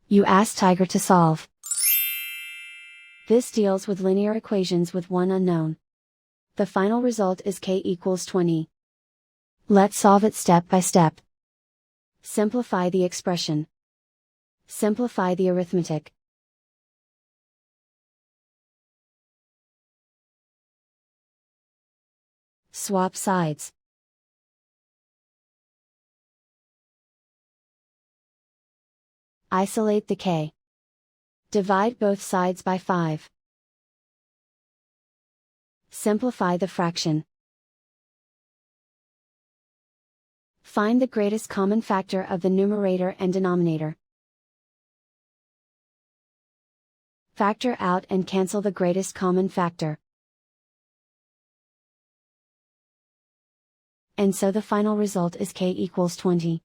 You ask Tiger to solve. This deals with linear equations with one unknown. The final result is k equals 20. Let's solve it step by step. Simplify the expression. Simplify the arithmetic. Swap sides. Isolate the k. Divide both sides by 5. Simplify the fraction. Find the greatest common factor of the numerator and denominator. Factor out and cancel the greatest common factor. And so the final result is k equals 20.